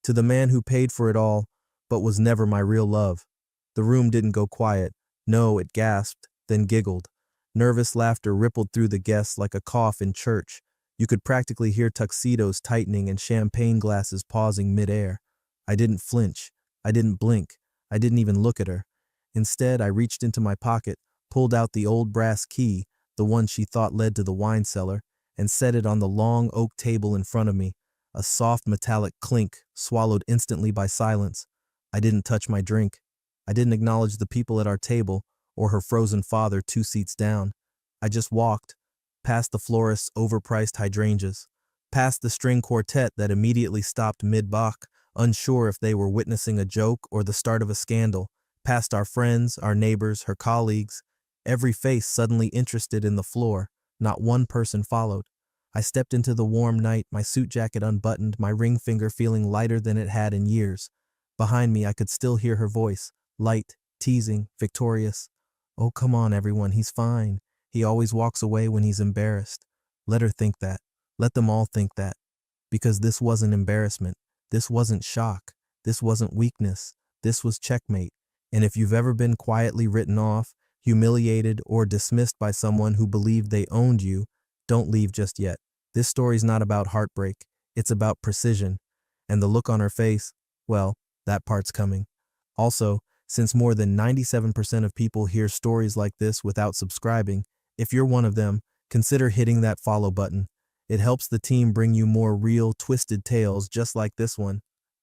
To the man who paid for it all, but was never my real love. The room didn't go quiet. No, it gasped, then giggled. Nervous laughter rippled through the guests like a cough in church. You could practically hear tuxedos tightening and champagne glasses pausing midair. I didn't flinch. I didn't blink. I didn't even look at her. Instead, I reached into my pocket, pulled out the old brass key, the one she thought led to the wine cellar, and set it on the long oak table in front of me. A soft metallic clink, swallowed instantly by silence. I didn't touch my drink. I didn't acknowledge the people at our table, or her frozen father 2 seats down. I just walked, past the florist's overpriced hydrangeas, past the string quartet that immediately stopped mid-bach, unsure if they were witnessing a joke or the start of a scandal, past our friends, our neighbors, her colleagues, every face suddenly interested in the floor. Not one person followed. I stepped into the warm night, my suit jacket unbuttoned, my ring finger feeling lighter than it had in years. Behind me, I could still hear her voice, light, teasing, victorious. "Oh, come on, everyone, he's fine. He always walks away when he's embarrassed." Let her think that. Let them all think that. Because this wasn't embarrassment. This wasn't shock. This wasn't weakness. This was checkmate. And if you've ever been quietly written off, humiliated, or dismissed by someone who believed they owned you, don't leave just yet. This story's not about heartbreak. It's about precision. And the look on her face, well, that part's coming. Also, since more than 97% of people hear stories like this without subscribing, if you're one of them, consider hitting that follow button. It helps the team bring you more real, twisted tales just like this one.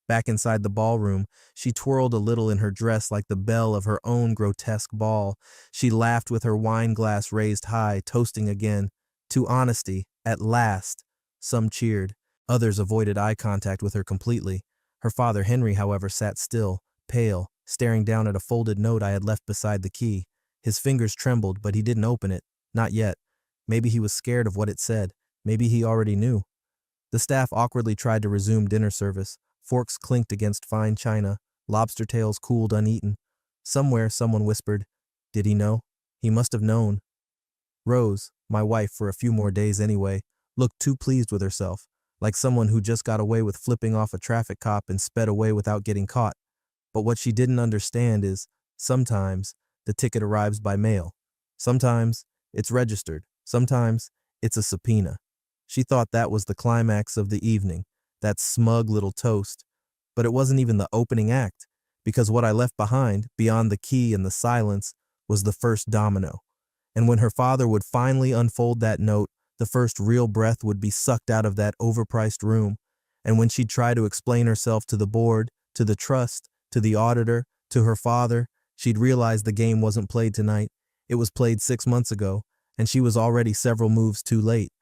Back inside the ballroom, she twirled a little in her dress like the belle of her own grotesque ball. She laughed with her wine glass raised high, toasting again. To honesty, at last. Some cheered. Others avoided eye contact with her completely. Her father, Henry, however, sat still, pale, staring down at a folded note I had left beside the key. His fingers trembled, but he didn't open it. Not yet. Maybe he was scared of what it said. Maybe he already knew. The staff awkwardly tried to resume dinner service. Forks clinked against fine china. Lobster tails cooled uneaten. Somewhere, someone whispered, "Did he know? He must have known." Rose, my wife for a few more days anyway, looked too pleased with herself, like someone who just got away with flipping off a traffic cop and sped away without getting caught. But what she didn't understand is, sometimes the ticket arrives by mail. Sometimes it's registered. Sometimes it's a subpoena. She thought that was the climax of the evening, that smug little toast. But it wasn't even the opening act, because what I left behind, beyond the key and the silence, was the first domino. And when her father would finally unfold that note, the first real breath would be sucked out of that overpriced room. And when she'd try to explain herself to the board, to the trust, to the auditor, to her father, she'd realize the game wasn't played tonight. It was played 6 months ago, and she was already several moves too late.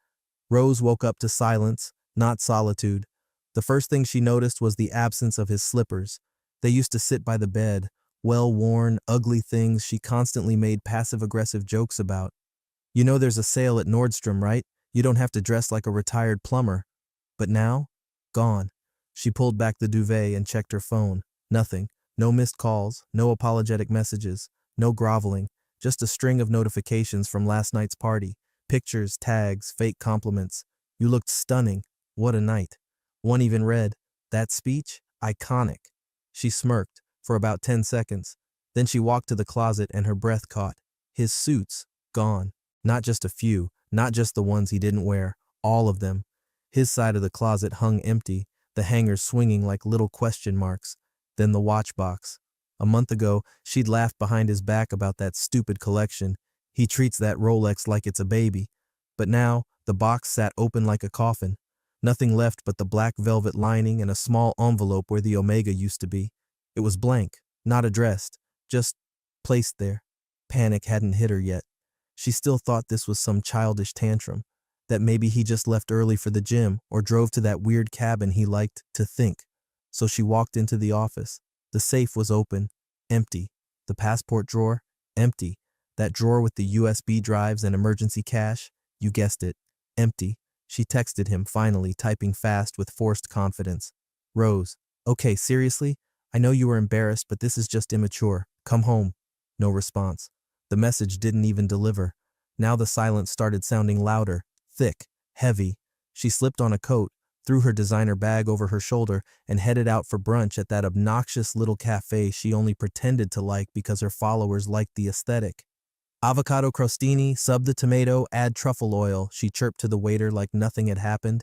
Rose woke up to silence, not solitude. The first thing she noticed was the absence of his slippers. They used to sit by the bed, well-worn, ugly things she constantly made passive-aggressive jokes about. "You know there's a sale at Nordstrom, right? You don't have to dress like a retired plumber." But now? Gone. She pulled back the duvet and checked her phone. Nothing. No missed calls, no apologetic messages, no groveling, just a string of notifications from last night's party. Pictures, tags, fake compliments. "You looked stunning. What a night." One even read, "That speech? Iconic." She smirked for about 10 seconds. Then she walked to the closet and her breath caught. His suits, gone. Not just a few, not just the ones he didn't wear, all of them. His side of the closet hung empty, the hangers swinging like little question marks. Then the watch box. A month ago, she'd laughed behind his back about that stupid collection. He treats that Rolex like it's a baby. But now, the box sat open like a coffin. Nothing left but the black velvet lining and a small envelope where the Omega used to be. It was blank, not addressed, just placed there. Panic hadn't hit her yet. She still thought this was some childish tantrum, that maybe he just left early for the gym or drove to that weird cabin he liked to think. So she walked into the office. The safe was open, empty. The passport drawer, empty. That drawer with the USB drives and emergency cash, you guessed it, empty. She texted him finally, typing fast with forced confidence. "Rose, okay, seriously? I know you were embarrassed, but this is just immature. Come home." No response. The message didn't even deliver. Now the silence started sounding louder, thick, heavy. She slipped on a coat, threw her designer bag over her shoulder, and headed out for brunch at that obnoxious little cafe she only pretended to like because her followers liked the aesthetic. Avocado crostini, sub the tomato, add truffle oil, she chirped to the waiter like nothing had happened.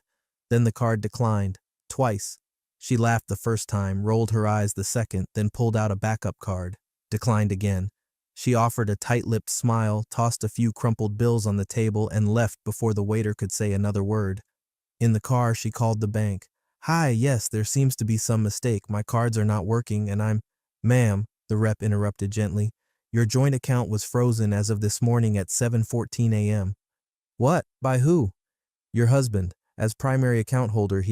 Then the card declined. Twice. She laughed the first time, rolled her eyes the second, then pulled out a backup card. Declined again. She offered a tight-lipped smile, tossed a few crumpled bills on the table, and left before the waiter could say another word. In the car, she called the bank. "Hi, yes, there seems to be some mistake. My cards are not working, and I'm—" "Ma'am," the rep interrupted gently, "your joint account was frozen as of this morning at 7:14 a.m. "What? By who?" "Your husband. As primary account holder,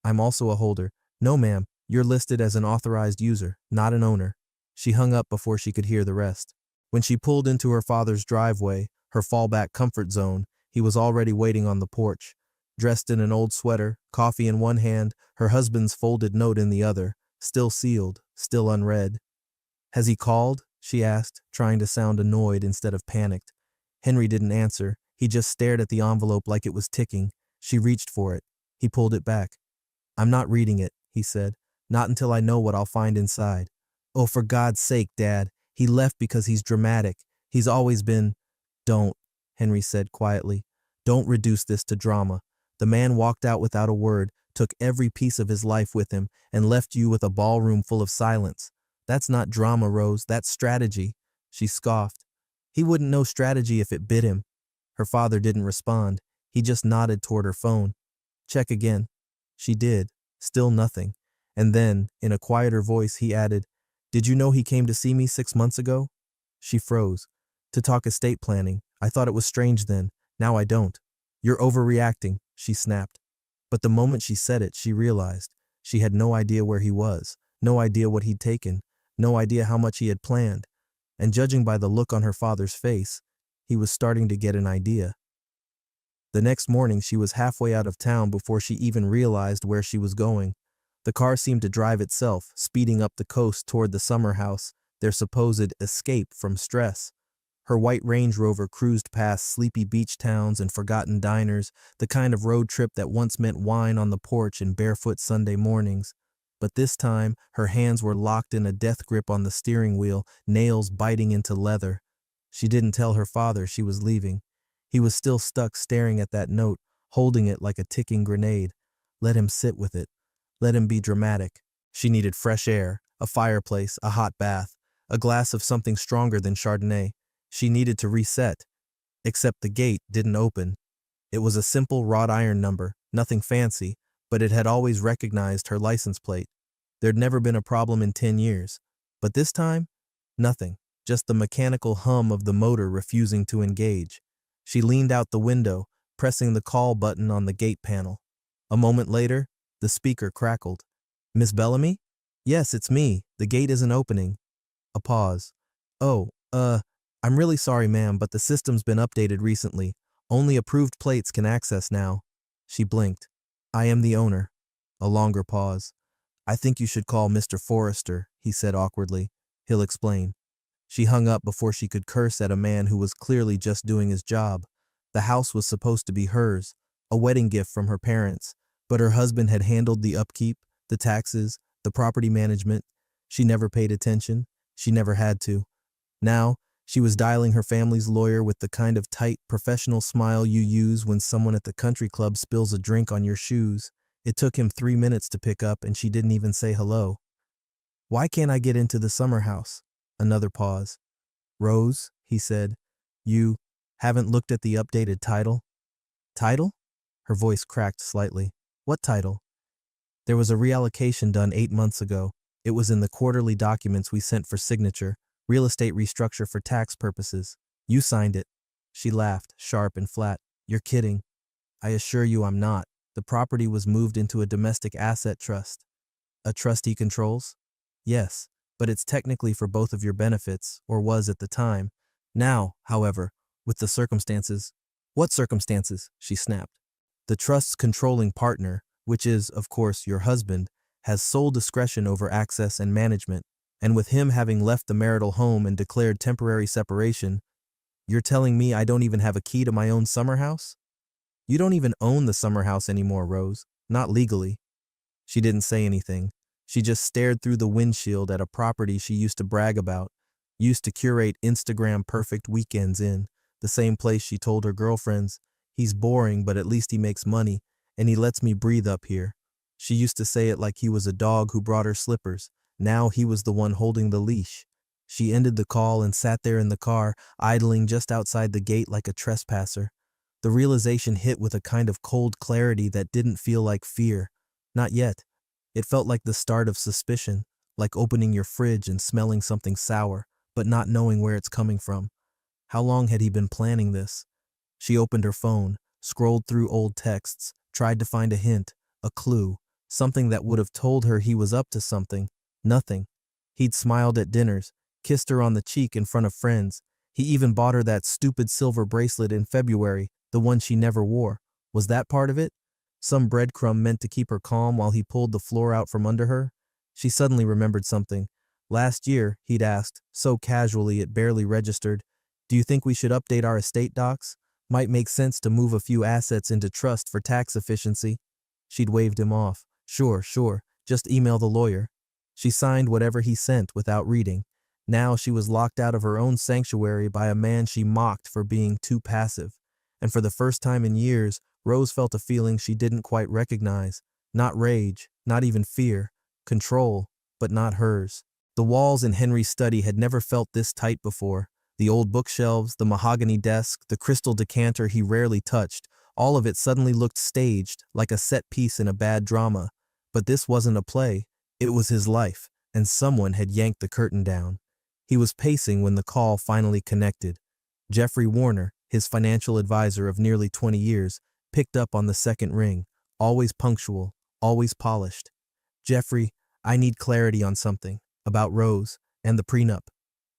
I'm also a holder." "No, ma'am, you're listed as an authorized user, not an owner." She hung up before she could hear the rest. When she pulled into her father's driveway, her fallback comfort zone, he was already waiting on the porch. Dressed in an old sweater, coffee in one hand, her husband's folded note in the other, still sealed, still unread. "Has he called?" she asked, trying to sound annoyed instead of panicked. Henry didn't answer. He just stared at the envelope like it was ticking. She reached for it. He pulled it back. "I'm not reading it," he said. "Not until I know what I'll find inside." "Oh, for God's sake, Dad. He left because he's dramatic. He's always been—" "Don't," Henry said quietly. "Don't reduce this to drama. The man walked out without a word, took every piece of his life with him, and left you with a ballroom full of silence. That's not drama, Rose. That's strategy." She scoffed. "He wouldn't know strategy if it bit him." Her father didn't respond. He just nodded toward her phone. "Check again." She did. Still nothing. And then, in a quieter voice, he added, "Did you know he came to see me 6 months ago?" She froze. "To talk estate planning. I thought it was strange then. Now I don't." "You're overreacting," she snapped. But the moment she said it, she realized. She had no idea where he was, no idea what he'd taken, no idea how much he had planned. And judging by the look on her father's face, he was starting to get an idea. The next morning, she was halfway out of town before she even realized where she was going. The car seemed to drive itself, speeding up the coast toward the summer house, their supposed escape from stress. Her white Range Rover cruised past sleepy beach towns and forgotten diners, the kind of road trip that once meant wine on the porch and barefoot Sunday mornings. But this time, her hands were locked in a death grip on the steering wheel, nails biting into leather. She didn't tell her father she was leaving. He was still stuck staring at that note, holding it like a ticking grenade. Let him sit with it. Let him be dramatic. She needed fresh air, a fireplace, a hot bath, a glass of something stronger than Chardonnay. She needed to reset. Except the gate didn't open. It was a simple wrought iron number, nothing fancy, but it had always recognized her license plate. There'd never been a problem in 10 years. But this time, nothing, just the mechanical hum of the motor refusing to engage. She leaned out the window, pressing the call button on the gate panel. A moment later, the speaker crackled. "Miss Bellamy?" "Yes, it's me. The gate isn't opening." A pause. "Oh, I'm really sorry, ma'am, but the system's been updated recently. Only approved plates can access now." She blinked. "I am the owner." A longer pause. "I think you should call Mr. Forrester," he said awkwardly. "He'll explain." She hung up before she could curse at a man who was clearly just doing his job. The house was supposed to be hers, a wedding gift from her parents, but her husband had handled the upkeep, the taxes, the property management. She never paid attention. She never had to. Now, she was dialing her family's lawyer with the kind of tight, professional smile you use when someone at the country club spills a drink on your shoes. It took him 3 minutes to pick up, and she didn't even say hello. "Why can't I get into the summer house?" Another pause. "Rose," he said, "you haven't looked at the updated title?" "Title?" Her voice cracked slightly. "What title?" "There was a reallocation done 8 months ago. It was in the quarterly documents we sent for signature, real estate restructure for tax purposes. You signed it." She laughed, sharp and flat. "You're kidding." "I assure you I'm not. The property was moved into a domestic asset trust." "A trust he controls?" "Yes, but it's technically for both of your benefits, or was at the time. Now, however, with the circumstances—" "What circumstances?" she snapped. "The trust's controlling partner, which is, of course, your husband, has sole discretion over access and management, and with him having left the marital home and declared temporary separation, you're telling me I don't even have a key to my own summer house?" "You don't even own the summer house anymore, Rose. Not legally. She didn't say anything. She just stared through the windshield at a property she used to brag about, used to curate Instagram perfect weekends in, the same place she told her girlfriends, "He's boring, but at least he makes money, and he lets me breathe up here." She used to say it like he was a dog who brought her slippers. Now he was the one holding the leash. She ended the call and sat there in the car, idling just outside the gate like a trespasser. The realization hit with a kind of cold clarity that didn't feel like fear. Not yet. It felt like the start of suspicion, like opening your fridge and smelling something sour, but not knowing where it's coming from. How long had he been planning this? She opened her phone, scrolled through old texts, tried to find a hint, a clue, something that would have told her he was up to something. Nothing. He'd smiled at dinners, kissed her on the cheek in front of friends. He even bought her that stupid silver bracelet in February, the one she never wore. Was that part of it? Some breadcrumb meant to keep her calm while he pulled the floor out from under her? She suddenly remembered something. Last year, he'd asked, so casually it barely registered, "Do you think we should update our estate docs? Might make sense to move a few assets into trust for tax efficiency." She'd waved him off. Sure, just email the lawyer. She signed whatever he sent without reading. Now she was locked out of her own sanctuary by a man she mocked for being too passive. And for the first time in years, Rose felt a feeling she didn't quite recognize. Not rage, not even fear. Control, but not hers. The walls in Henry's study had never felt this tight before. The old bookshelves, the mahogany desk, the crystal decanter he rarely touched, all of it suddenly looked staged, like a set piece in a bad drama. But this wasn't a play. It was his life, and someone had yanked the curtain down. He was pacing when the call finally connected. Jeffrey Warner, his financial advisor of nearly 20 years, picked up on the second ring, always punctual, always polished. "Jeffrey, I need clarity on something, about Rose, and the prenup."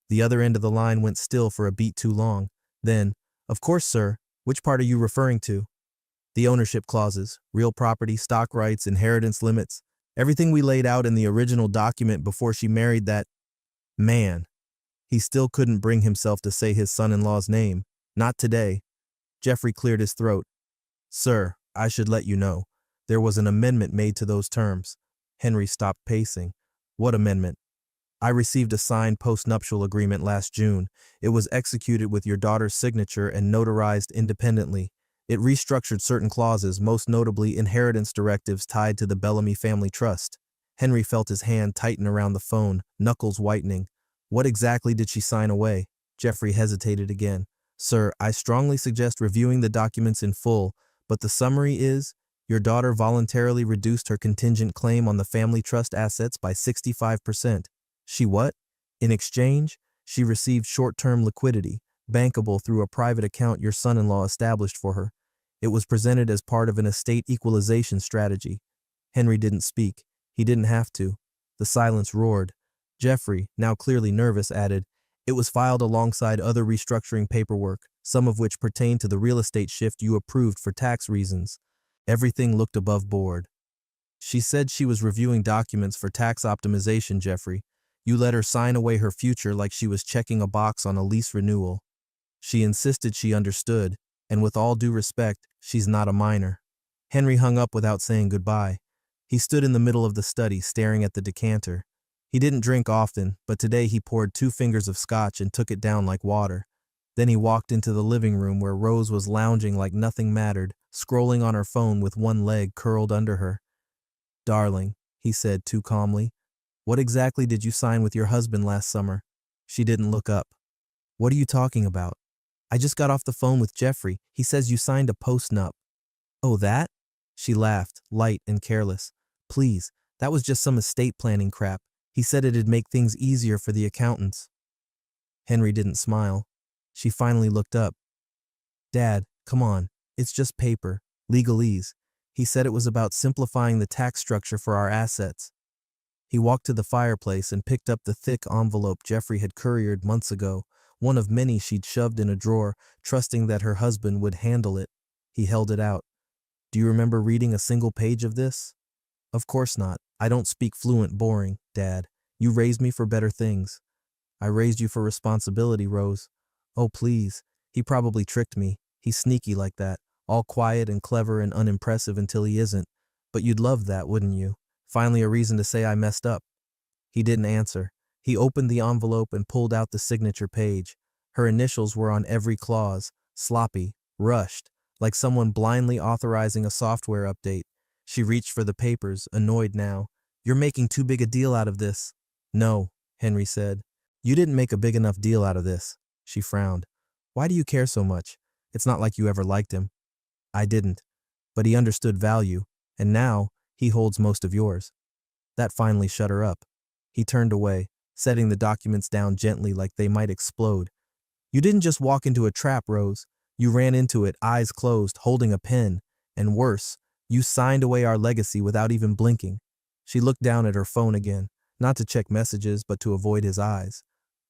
The other end of the line went still for a beat too long. Then, "Of course, sir. Which part are you referring to?" "The ownership clauses, real property, stock rights, inheritance limits, everything we laid out in the original document before she married that man." He still couldn't bring himself to say his son-in-law's name. Not today. Jeffrey cleared his throat. "Sir, I should let you know. There was an amendment made to those terms." Henry stopped pacing. "What amendment?" "I received a signed post-nuptial agreement last June. It was executed with your daughter's signature and notarized independently. It restructured certain clauses, most notably inheritance directives tied to the Bellamy family trust." Henry felt his hand tighten around the phone, knuckles whitening. "What exactly did she sign away?" Jeffrey hesitated again. "Sir, I strongly suggest reviewing the documents in full, but the summary is, your daughter voluntarily reduced her contingent claim on the family trust assets by 65%. She what? In exchange, she received short-term liquidity, bankable through a private account your son-in-law established for her. It was presented as part of an estate equalization strategy." Henry didn't speak. He didn't have to. The silence roared. Jeffrey, now clearly nervous, added, "It was filed alongside other restructuring paperwork, some of which pertained to the real estate shift you approved for tax reasons." Everything looked above board. "She said she was reviewing documents for tax optimization, Jeffrey. You let her sign away her future like she was checking a box on a lease renewal. She insisted she understood, and with all due respect, she's not a minor." Henry hung up without saying goodbye. He stood in the middle of the study, staring at the decanter. He didn't drink often, but today he poured 2 fingers of scotch and took it down like water. Then he walked into the living room where Rose was lounging like nothing mattered, scrolling on her phone with one leg curled under her. "Darling," he said too calmly, "what exactly did you sign with your husband last summer?" She didn't look up. "What are you talking about?" "I just got off the phone with Jeffrey. He says you signed a post-nup." "Oh, that?" She laughed, light and careless. "Please, that was just some estate planning crap. He said it'd make things easier for the accountants." Henry didn't smile. She finally looked up. "Dad, come on. It's just paper. Legalese. He said it was about simplifying the tax structure for our assets." He walked to the fireplace and picked up the thick envelope Jeffrey had couriered months ago, one of many she'd shoved in a drawer, trusting that her husband would handle it. He held it out. "Do you remember reading a single page of this?" "Of course not. I don't speak fluent boring, Dad. You raised me for better things." "I raised you for responsibility, Rose." "Oh, please. He probably tricked me. He's sneaky like that, all quiet and clever and unimpressive until he isn't. But you'd love that, wouldn't you? Finally a reason to say I messed up. He didn't answer. He opened the envelope and pulled out the signature page. Her initials were on every clause, sloppy, rushed, like someone blindly authorizing a software update. She reached for the papers, annoyed now. You're making too big a deal out of this. No, Henry said. You didn't make a big enough deal out of this. She frowned. Why do you care so much? It's not like you ever liked him. I didn't. But he understood value, and now he holds most of yours. That finally shut her up. He turned away, setting the documents down gently like they might explode. You didn't just walk into a trap, Rose. You ran into it, eyes closed, holding a pen. And worse, you signed away our legacy without even blinking. She looked down at her phone again, not to check messages but to avoid his eyes.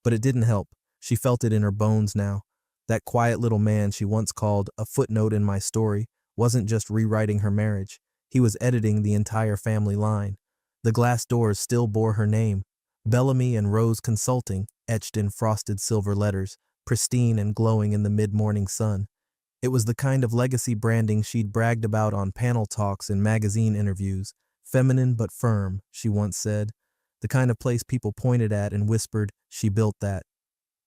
But it didn't help. She felt it in her bones now. That quiet little man she once called a footnote in my story wasn't just rewriting her marriage. He was editing the entire family line. The glass doors still bore her name, Bellamy and Rose Consulting, etched in frosted silver letters, pristine and glowing in the mid-morning sun. It was the kind of legacy branding she'd bragged about on panel talks and magazine interviews. Feminine but firm, she once said. The kind of place people pointed at and whispered, she built that.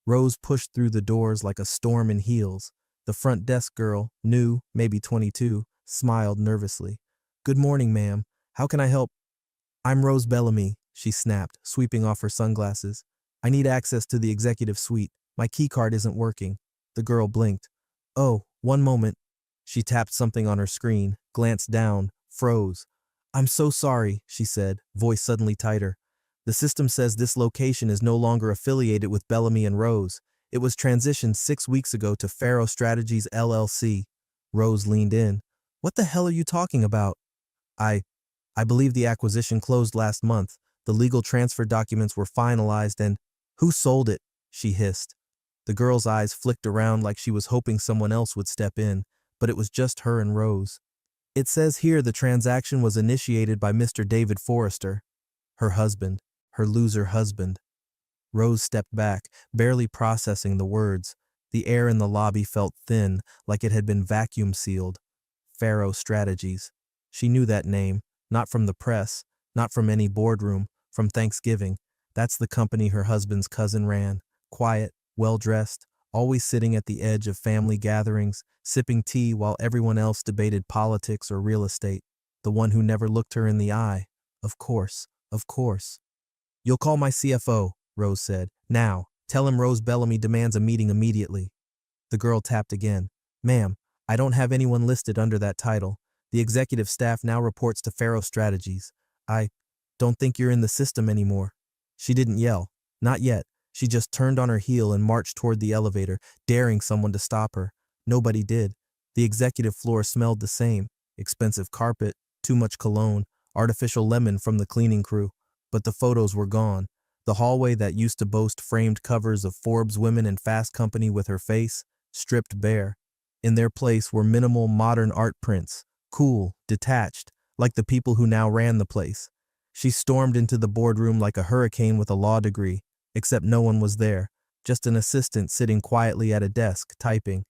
Rose pushed through the doors like a storm in heels. The front desk girl, new, maybe 22, smiled nervously. Good morning, ma'am. How can I help? I'm Rose Bellamy, she snapped, sweeping off her sunglasses. I need access to the executive suite. My keycard isn't working. The girl blinked. Oh, one moment. She tapped something on her screen, glanced down, froze. I'm so sorry, she said, voice suddenly tighter. The system says this location is no longer affiliated with Bellamy and Rose. It was transitioned 6 weeks ago to Faro Strategies LLC. Rose leaned in. What the hell are you talking about? I believe the acquisition closed last month. The legal transfer documents were finalized and… Who sold it? She hissed. The girl's eyes flicked around like she was hoping someone else would step in, but it was just her and Rose. It says here the transaction was initiated by Mr. David Forrester. Her husband. Her loser husband. Rose stepped back, barely processing the words. The air in the lobby felt thin, like it had been vacuum sealed. Faro Strategies. She knew that name, not from the press, not from any boardroom, from Thanksgiving. That's the company her husband's cousin ran. Quiet, well-dressed, always sitting at the edge of family gatherings, sipping tea while everyone else debated politics or real estate. The one who never looked her in the eye. Of course, of course. You'll call my CFO, Rose said. Now, tell him Rose Bellamy demands a meeting immediately. The girl tapped again. Ma'am, I don't have anyone listed under that title. The executive staff now reports to Faro Strategies. I don't think you're in the system anymore. She didn't yell. Not yet. She just turned on her heel and marched toward the elevator, daring someone to stop her. Nobody did. The executive floor smelled the same. Expensive carpet, too much cologne, artificial lemon from the cleaning crew. But the photos were gone. The hallway that used to boast framed covers of Forbes Women and Fast Company with her face, stripped bare. In their place were minimal modern art prints, cool, detached, like the people who now ran the place. She stormed into the boardroom like a hurricane with a law degree, except no one was there, just an assistant sitting quietly at a desk, typing.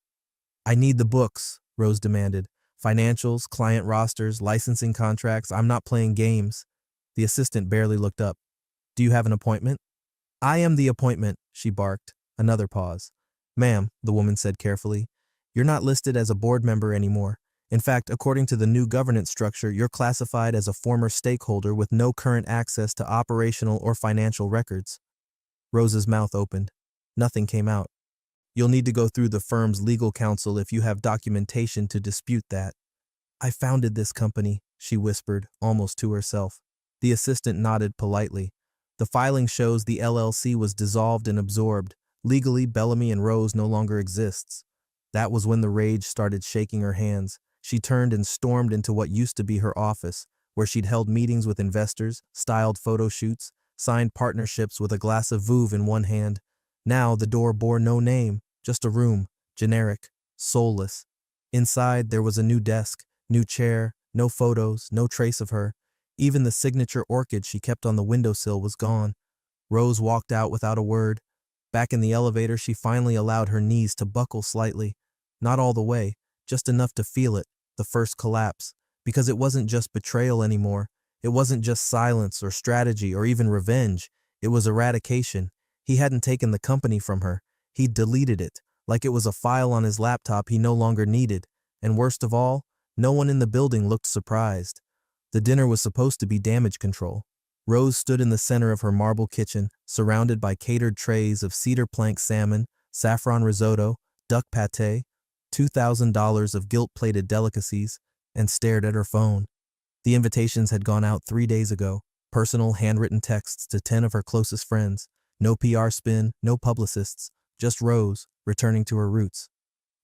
I need the books, Rose demanded. Financials, client rosters, licensing contracts. I'm not playing games. The assistant barely looked up. Do you have an appointment? I am the appointment, she barked. Another pause. Ma'am, the woman said carefully, you're not listed as a board member anymore. In fact, according to the new governance structure, you're classified as a former stakeholder with no current access to operational or financial records. Rose's mouth opened. Nothing came out. You'll need to go through the firm's legal counsel if you have documentation to dispute that. I founded this company, she whispered, almost to herself. The assistant nodded politely. The filing shows the LLC was dissolved and absorbed. Legally, Bellamy and Rose no longer exists. That was when the rage started shaking her hands. She turned and stormed into what used to be her office, where she'd held meetings with investors, styled photo shoots, signed partnerships with a glass of Veuve in one hand. Now the door bore no name, just a room, generic, soulless. Inside there was a new desk, new chair, no photos, no trace of her. Even the signature orchid she kept on the windowsill was gone. Rose walked out without a word. Back in the elevator, she finally allowed her knees to buckle slightly. Not all the way, just enough to feel it, the first collapse. Because it wasn't just betrayal anymore. It wasn't just silence or strategy or even revenge. It was eradication. He hadn't taken the company from her. He'd deleted it, like it was a file on his laptop he no longer needed. And worst of all, no one in the building looked surprised. The dinner was supposed to be damage control. Rose stood in the center of her marble kitchen, surrounded by catered trays of cedar plank salmon, saffron risotto, duck pâté, $2,000 of gilt-plated delicacies, and stared at her phone. The invitations had gone out 3 days ago, personal handwritten texts to 10 of her closest friends. No PR spin, no publicists, just Rose, returning to her roots.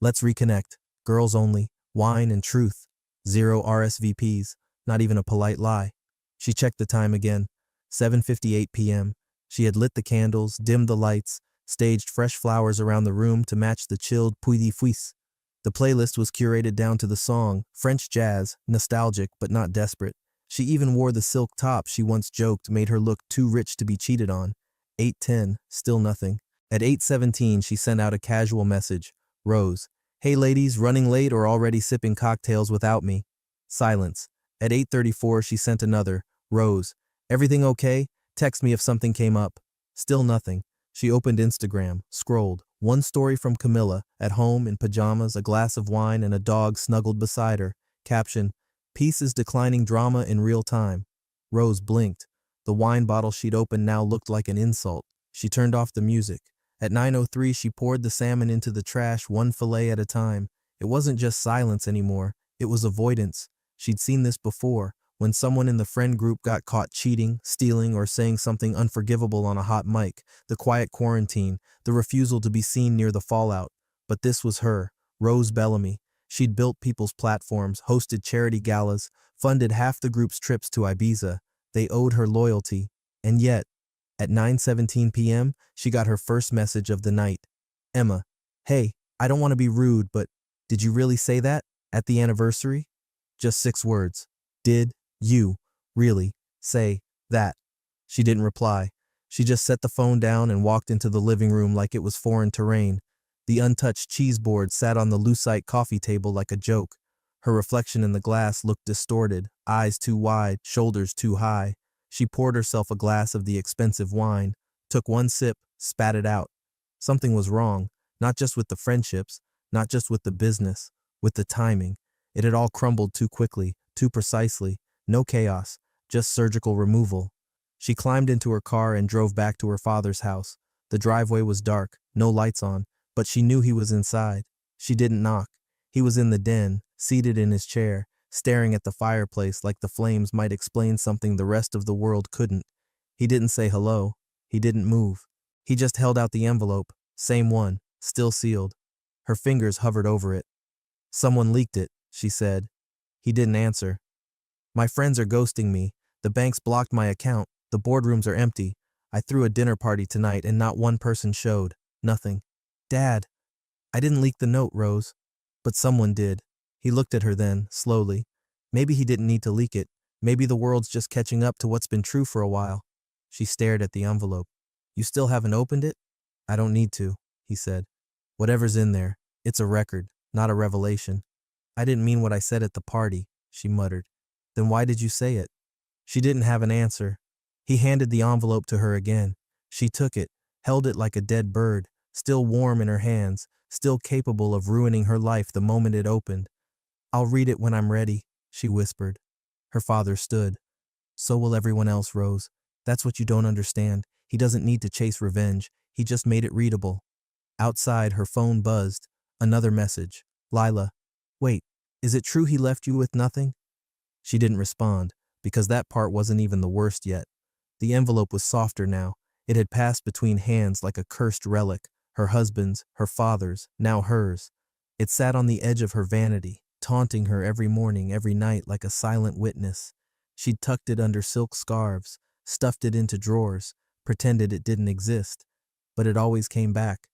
Let's reconnect, girls only, wine and truth. 0 RSVPs, not even a polite lie. She checked the time again, 7:58 p.m. She had lit the candles, dimmed the lights, staged fresh flowers around the room to match the chilled Puy de Fils. The playlist was curated down to the song, French jazz, nostalgic but not desperate. She even wore the silk top she once joked made her look too rich to be cheated on. 8:10, still nothing. At 8:17 she sent out a casual message. Rose, hey ladies, running late or already sipping cocktails without me? Silence. At 8:34 she sent another. Rose, everything okay? Text me if something came up. Still nothing. She opened Instagram, scrolled. One story from Camilla, at home in pajamas, a glass of wine, and a dog snuggled beside her. Caption, peace is declining drama in real time. Rose blinked. The wine bottle she'd opened now looked like an insult. She turned off the music. At 9:03 she poured the salmon into the trash, one fillet at a time. It wasn't just silence anymore. It was avoidance. She'd seen this before, when someone in the friend group got caught cheating, stealing, or saying something unforgivable on a hot mic, the quiet quarantine, the refusal to be seen near the fallout. But this was her, Rose Bellamy. She'd built people's platforms, hosted charity galas, funded half the group's trips to Ibiza. They owed her loyalty. And yet, at 9:17 p.m., she got her first message of the night. Emma, hey, I don't want to be rude, but did you really say that at the anniversary? Just 6 words. Did you really say that? She didn't reply. She just set the phone down and walked into the living room like it was foreign terrain. The untouched cheese board sat on the lucite coffee table like a joke. Her reflection in the glass looked distorted, eyes too wide, shoulders too high. She poured herself a glass of the expensive wine, took one sip, spat it out. Something was wrong, not just with the friendships, not just with the business, with the timing. It had all crumbled too quickly, too precisely. No chaos, just surgical removal. She climbed into her car and drove back to her father's house. The driveway was dark, no lights on, but she knew he was inside. She didn't knock. He was in the den, seated in his chair, staring at the fireplace like the flames might explain something the rest of the world couldn't. He didn't say hello. He didn't move. He just held out the envelope, same one, still sealed. Her fingers hovered over it. Someone leaked it, she said. He didn't answer. My friends are ghosting me. The banks blocked my account. The boardrooms are empty. I threw a dinner party tonight and not one person showed. Nothing. Dad. I didn't leak the note, Rose. But someone did. He looked at her then, slowly. Maybe he didn't need to leak it. Maybe the world's just catching up to what's been true for a while. She stared at the envelope. You still haven't opened it? I don't need to, he said. Whatever's in there, it's a record, not a revelation. I didn't mean what I said at the party, she muttered. Then why did you say it? She didn't have an answer. He handed the envelope to her again. She took it, held it like a dead bird, still warm in her hands, still capable of ruining her life the moment it opened. I'll read it when I'm ready, she whispered. Her father stood. So will everyone else, Rose. That's what you don't understand. He doesn't need to chase revenge. He just made it readable. Outside, her phone buzzed. Another message. Lila. Wait, is it true he left you with nothing? She didn't respond, because that part wasn't even the worst yet. The envelope was softer now. It had passed between hands like a cursed relic, her husband's, her father's, now hers. It sat on the edge of her vanity, taunting her every morning, every night like a silent witness. She'd tucked it under silk scarves, stuffed it into drawers, pretended it didn't exist. But it always came back.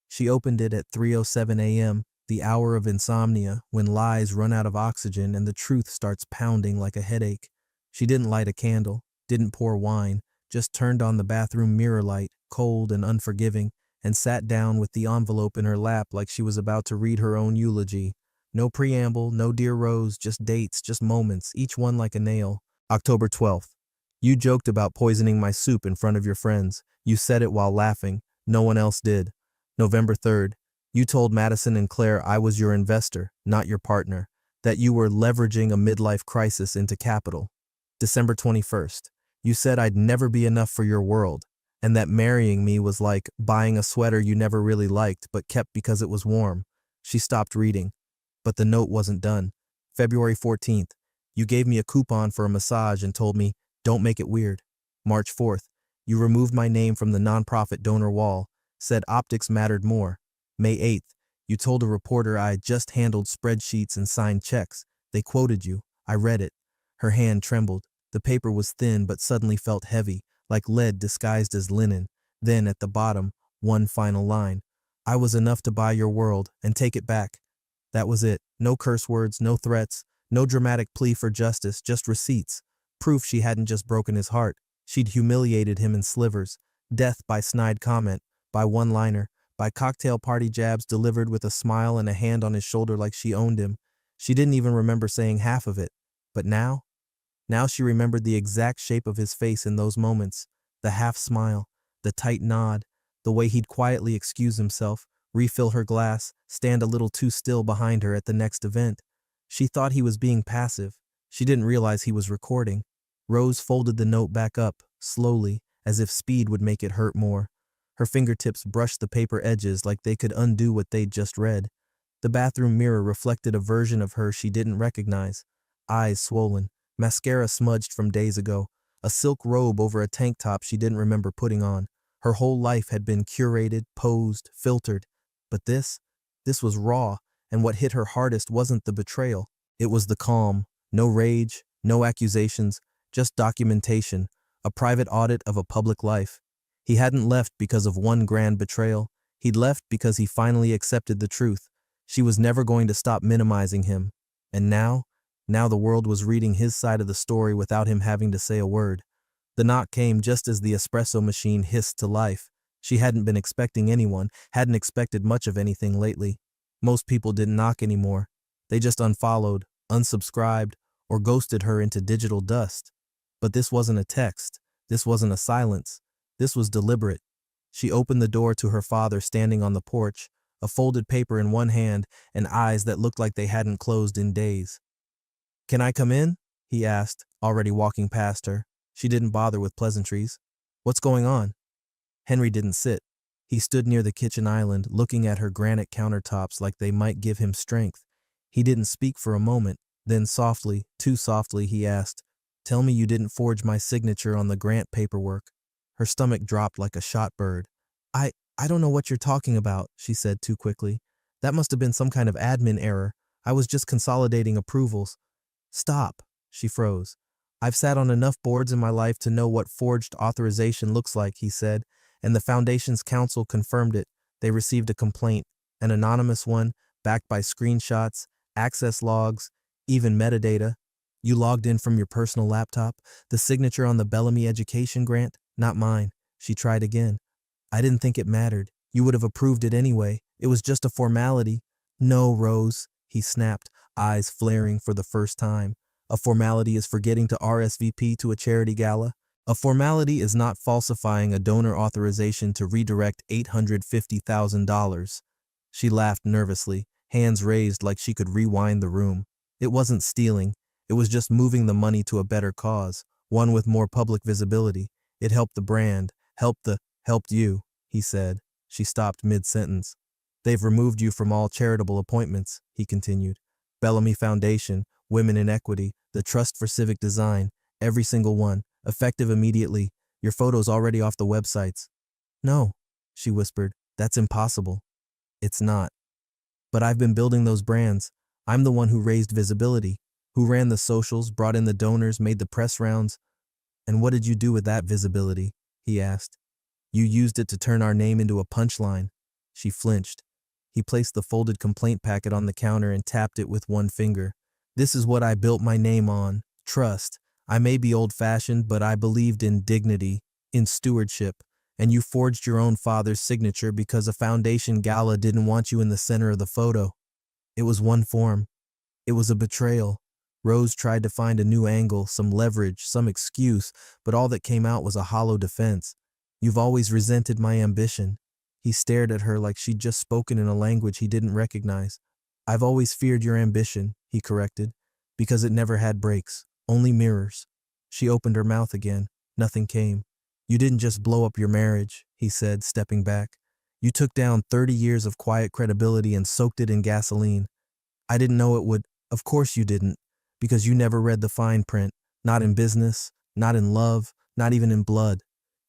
She opened it at 3:07 a.m., the hour of insomnia, when lies run out of oxygen and the truth starts pounding like a headache. She didn't light a candle, didn't pour wine, just turned on the bathroom mirror light, cold and unforgiving, and sat down with the envelope in her lap like she was about to read her own eulogy. No preamble, no dear Rose, just dates, just moments, each one like a nail. October 12th. You joked about poisoning my soup in front of your friends. You said it while laughing. No one else did. November 3rd. You told Madison and Claire I was your investor, not your partner, that you were leveraging a midlife crisis into capital. December 21st. You said I'd never be enough for your world, and that marrying me was like buying a sweater you never really liked but kept because it was warm. She stopped reading, but the note wasn't done. February 14th. You gave me a coupon for a massage and told me, don't make it weird. March 4th. You removed my name from the nonprofit donor wall, said optics mattered more. May 8th. You told a reporter I had just handled spreadsheets and signed checks. They quoted you. I read it. Her hand trembled. The paper was thin but suddenly felt heavy, like lead disguised as linen. Then, at the bottom, one final line. I was enough to buy your world and take it back. That was it. No curse words, no threats, no dramatic plea for justice, just receipts. Proof she hadn't just broken his heart. She'd humiliated him in slivers. Death by snide comment, by one-liner, by cocktail party jabs delivered with a smile and a hand on his shoulder like she owned him. She didn't even remember saying half of it. But now? Now she remembered the exact shape of his face in those moments. The half smile, the tight nod, the way he'd quietly excuse himself, refill her glass, stand a little too still behind her at the next event. She thought he was being passive. She didn't realize he was recording. Rose folded the note back up, slowly, as if speed would make it hurt more. Her fingertips brushed the paper edges like they could undo what they'd just read. The bathroom mirror reflected a version of her she didn't recognize. Eyes swollen, mascara smudged from days ago, a silk robe over a tank top she didn't remember putting on. Her whole life had been curated, posed, filtered. But this was raw, and what hit her hardest wasn't the betrayal. It was the calm. No rage, no accusations, just documentation, a private audit of a public life. He hadn't left because of one grand betrayal. He'd left because he finally accepted the truth. She was never going to stop minimizing him. And now the world was reading his side of the story without him having to say a word. The knock came just as the espresso machine hissed to life. She hadn't been expecting anyone, hadn't expected much of anything lately. Most people didn't knock anymore. They just unfollowed, unsubscribed, or ghosted her into digital dust. But this wasn't a text. This wasn't a silence. This was deliberate. She opened the door to her father standing on the porch, a folded paper in one hand and eyes that looked like they hadn't closed in days. "Can I come in?" he asked, already walking past her. She didn't bother with pleasantries. "What's going on?" Henry didn't sit. He stood near the kitchen island, looking at her granite countertops like they might give him strength. He didn't speak for a moment. Then softly, too softly, he asked, "Tell me you didn't forge my signature on the grant paperwork." Her stomach dropped like a shot bird. I don't know what you're talking about," she said too quickly. "That must have been some kind of admin error. I was just consolidating approvals." "Stop," she froze. "I've sat on enough boards in my life to know what forged authorization looks like," he said, and the Foundation's counsel confirmed it. They received a complaint, an anonymous one, backed by screenshots, access logs, even metadata. "You logged in from your personal laptop? The signature on the Bellamy education grant? Not mine." She tried again. "I didn't think it mattered. You would have approved it anyway. It was just a formality." "No, Rose," he snapped, eyes flaring for the first time. "A formality is forgetting to RSVP to a charity gala. A formality is not falsifying a donor authorization to redirect $850,000. She laughed nervously, hands raised like she could rewind the room. It wasn't stealing. It was just moving the money to a better cause, one with more public visibility. It helped the brand, helped you," he said. She stopped mid-sentence. "They've removed you from all charitable appointments," he continued. "Bellamy Foundation, Women in Equity, the Trust for Civic Design, every single one, effective immediately. Your photo's already off the websites." "No," she whispered, "that's impossible." "It's not. But I've been building those brands. I'm the one who raised visibility, who ran the socials, brought in the donors, made the press rounds." "And what did you do with that visibility?" he asked. "You used it to turn our name into a punchline." She flinched. He placed the folded complaint packet on the counter and tapped it with one finger. "This is what I built my name on. Trust. I may be old-fashioned, but I believed in dignity, in stewardship, and you forged your own father's signature because a foundation gala didn't want you in the center of the photo." It was one form. It was a betrayal. Rose tried to find a new angle, some leverage, some excuse, but all that came out was a hollow defense. You've always resented my ambition. He stared at her like she'd just spoken in a language he didn't recognize. I've always feared your ambition, he corrected, because it never had brakes, only mirrors. She opened her mouth again. Nothing came. You didn't just blow up your marriage, he said, stepping back. You took down 30 years of quiet credibility and soaked it in gasoline. I didn't know it would. Of course you didn't, because you never read the fine print, not in business, not in love, not even in blood.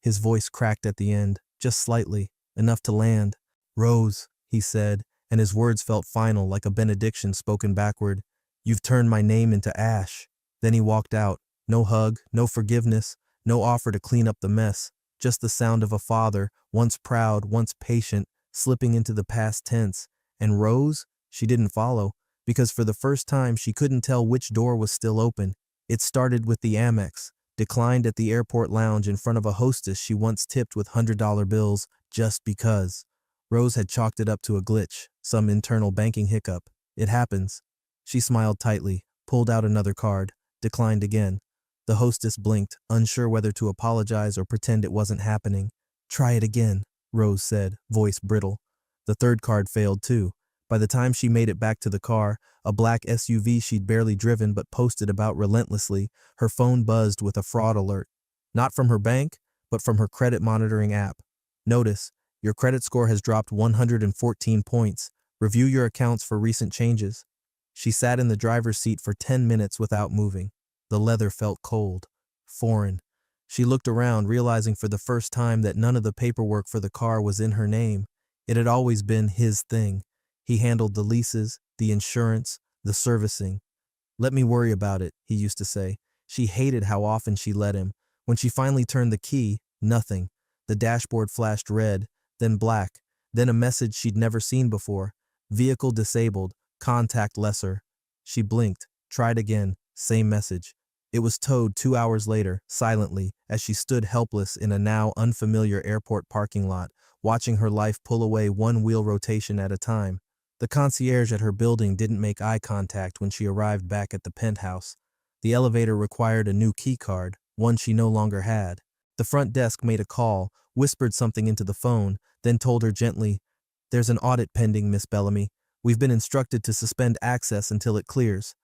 His voice cracked at the end, just slightly, enough to land. Rose, he said, and his words felt final, like a benediction spoken backward. You've turned my name into ash. Then he walked out. No hug, no forgiveness, no offer to clean up the mess, just the sound of a father, once proud, once patient, slipping into the past tense. And Rose? She didn't follow, because for the first time she couldn't tell which door was still open. It started with the Amex, declined at the airport lounge in front of a hostess she once tipped with $100 bills, just because. Rose had chalked it up to a glitch, some internal banking hiccup. It happens. She smiled tightly, pulled out another card, declined again. The hostess blinked, unsure whether to apologize or pretend it wasn't happening. Try it again, Rose said, voice brittle. The third card failed too. By the time she made it back to the car, a black SUV she'd barely driven but posted about relentlessly, her phone buzzed with a fraud alert. Not from her bank, but from her credit monitoring app. Notice, your credit score has dropped 114 points. Review your accounts for recent changes. She sat in the driver's seat for 10 minutes without moving. The leather felt cold, foreign. She looked around, realizing for the first time that none of the paperwork for the car was in her name. It had always been his thing. He handled the leases, the insurance, the servicing. Let me worry about it, he used to say. She hated how often she let him. When she finally turned the key, nothing. The dashboard flashed red, then black, then a message she'd never seen before. Vehicle disabled, contact lesser. She blinked, tried again, same message. It was towed 2 hours later, silently, as she stood helpless in a now unfamiliar airport parking lot, watching her life pull away one wheel rotation at a time. The concierge at her building didn't make eye contact when she arrived back at the penthouse. The elevator required a new key card, one she no longer had. The front desk made a call, whispered something into the phone, then told her gently, "There's an audit pending, Miss Bellamy. We've been instructed to suspend access until it clears."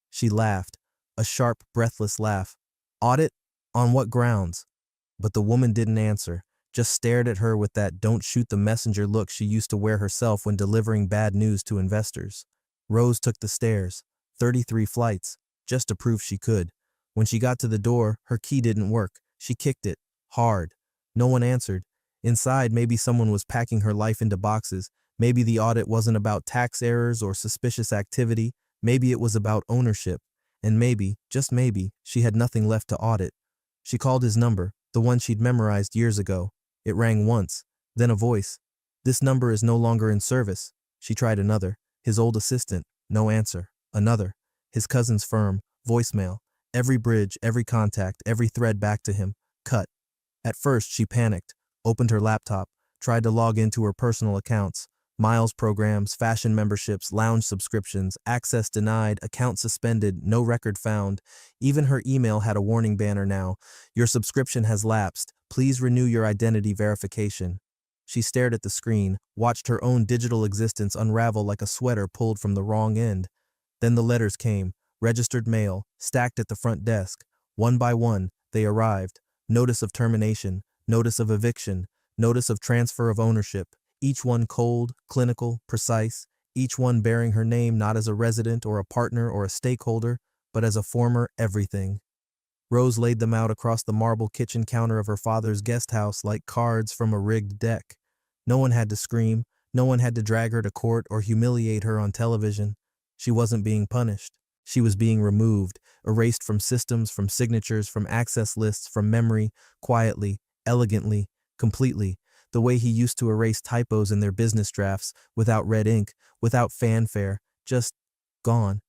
She laughed, a sharp, breathless laugh. Audit? On what grounds? But the woman didn't answer, just stared at her with that don't shoot the messenger look she used to wear herself when delivering bad news to investors. Rose took the stairs, 33 flights, just to prove she could. When she got to the door, her key didn't work. She kicked it, hard. No one answered. Inside, maybe someone was packing her life into boxes. Maybe the audit wasn't about tax errors or suspicious activity. Maybe it was about ownership. And maybe, just maybe, she had nothing left to audit. She called his number, the one she'd memorized years ago. It rang once, then a voice. "This number is no longer in service." She tried another. His old assistant, no answer. Another. His cousin's firm, voicemail. Every bridge, every contact, every thread back to him. Cut. At first, she panicked, opened her laptop, tried to log into her personal accounts. Miles programs, fashion memberships, lounge subscriptions, access denied, account suspended, no record found. Even her email had a warning banner now. "Your subscription has lapsed. Please renew your identity verification." She stared at the screen, watched her own digital existence unravel like a sweater pulled from the wrong end. Then the letters came, registered mail, stacked at the front desk. One by one, they arrived. Notice of termination, notice of eviction, notice of transfer of ownership. Each one cold, clinical, precise, each one bearing her name not as a resident or a partner or a stakeholder, but as a former everything. Rose laid them out across the marble kitchen counter of her father's guest house like cards from a rigged deck. No one had to scream, no one had to drag her to court or humiliate her on television. She wasn't being punished. She was being removed, erased from systems, from signatures, from access lists, from memory, quietly, elegantly, completely. The way he used to erase typos in their business drafts, without red ink, without fanfare, just gone.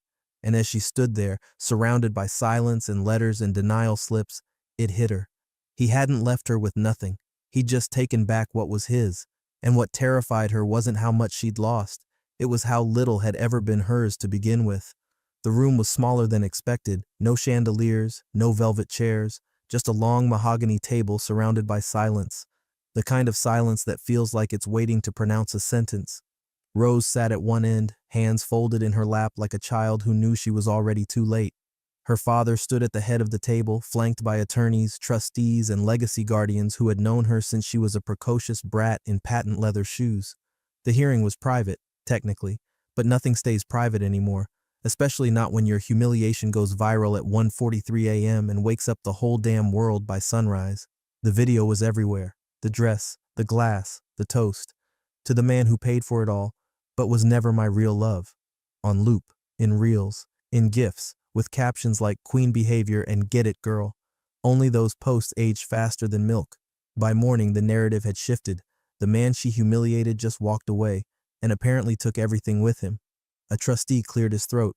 And as she stood there, surrounded by silence and letters and denial slips, it hit her. He hadn't left her with nothing. He'd just taken back what was his. And what terrified her wasn't how much she'd lost. It was how little had ever been hers to begin with. The room was smaller than expected, no chandeliers, no velvet chairs, just a long mahogany table surrounded by silence, the kind of silence that feels like it's waiting to pronounce a sentence. Rose sat at one end, hands folded in her lap like a child who knew she was already too late. Her father stood at the head of the table, flanked by attorneys, trustees, and legacy guardians who had known her since she was a precocious brat in patent leather shoes. The hearing was private, technically, but nothing stays private anymore, especially not when your humiliation goes viral at 1:43 a.m. and wakes up the whole damn world by sunrise. The video was everywhere. The dress, the glass, the toast. To the man who paid for it all, but was never my real love. On loop, in reels, in GIFs, with captions like "Queen behavior" and "Get it, girl." Only those posts aged faster than milk. By morning, the narrative had shifted. The man she humiliated just walked away, and apparently took everything with him. A trustee cleared his throat.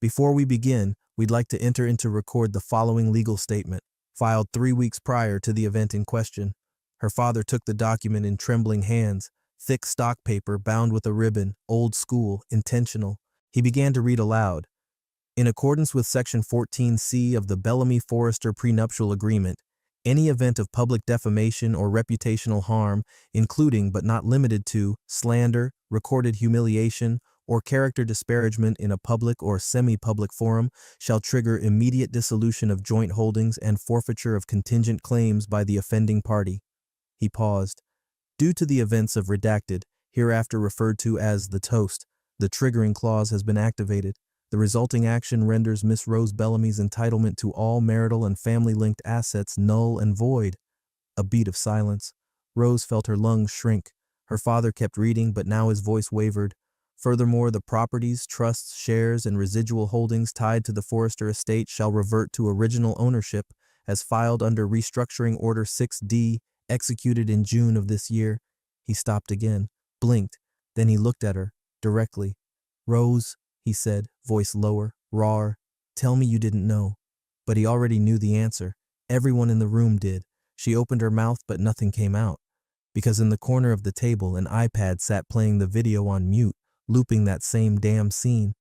Before we begin, we'd like to enter into record the following legal statement, filed 3 weeks prior to the event in question. Her father took the document in trembling hands, thick stock paper bound with a ribbon, old school, intentional. He began to read aloud. In accordance with Section 14C of the Bellamy-Forrester Prenuptial Agreement, any event of public defamation or reputational harm, including but not limited to slander, recorded humiliation, or character disparagement in a public or semi-public forum, shall trigger immediate dissolution of joint holdings and forfeiture of contingent claims by the offending party. He paused. Due to the events of redacted, hereafter referred to as the toast, the triggering clause has been activated. The resulting action renders Miss Rose Bellamy's entitlement to all marital and family-linked assets null and void. A beat of silence. Rose felt her lungs shrink. Her father kept reading, but now his voice wavered. Furthermore, the properties, trusts, shares, and residual holdings tied to the Forrester estate shall revert to original ownership, as filed under Restructuring Order 6D, executed in June of this year. He stopped again, blinked, then he looked at her, directly. "Rose," he said, voice lower, rawer, "tell me you didn't know." But he already knew the answer. Everyone in the room did. She opened her mouth, but nothing came out. Because in the corner of the table, an iPad sat playing the video on mute, looping that same damn scene.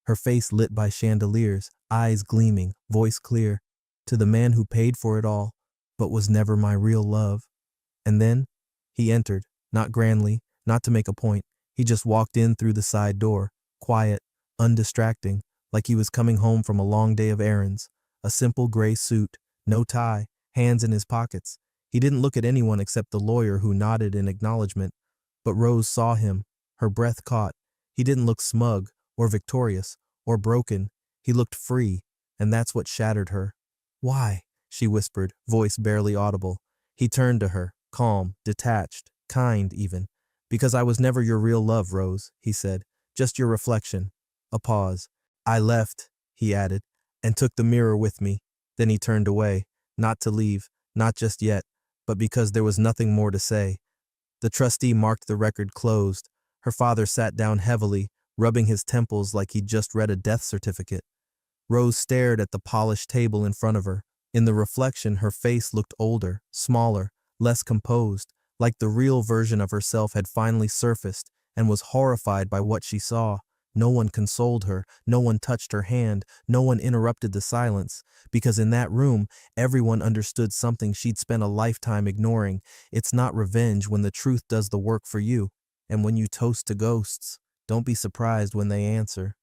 Her face lit by chandeliers, eyes gleaming, voice clear. To the man who paid for it all, but was never my real love. And then, he entered, not grandly, not to make a point. He just walked in through the side door, quiet, undistracting, like he was coming home from a long day of errands. A simple gray suit, no tie, hands in his pockets. He didn't look at anyone except the lawyer, who nodded in acknowledgement. But Rose saw him, her breath caught. He didn't look smug, or victorious, or broken. He looked free, and that's what shattered her. "Why?" she whispered, voice barely audible. He turned to her, calm, detached, kind even. "Because I was never your real love, Rose," he said. "Just your reflection." A pause. "I left," he added, "and took the mirror with me." Then he turned away, not to leave, not just yet, but because there was nothing more to say. The trustee marked the record closed. Her father sat down heavily, rubbing his temples like he'd just read a death certificate. Rose stared at the polished table in front of her. In the reflection, her face looked older, smaller, less composed, like the real version of herself had finally surfaced, and was horrified by what she saw. No one consoled her, no one touched her hand, no one interrupted the silence, because in that room, everyone understood something she'd spent a lifetime ignoring. It's not revenge when the truth does the work for you. And when you toast to ghosts, don't be surprised when they answer.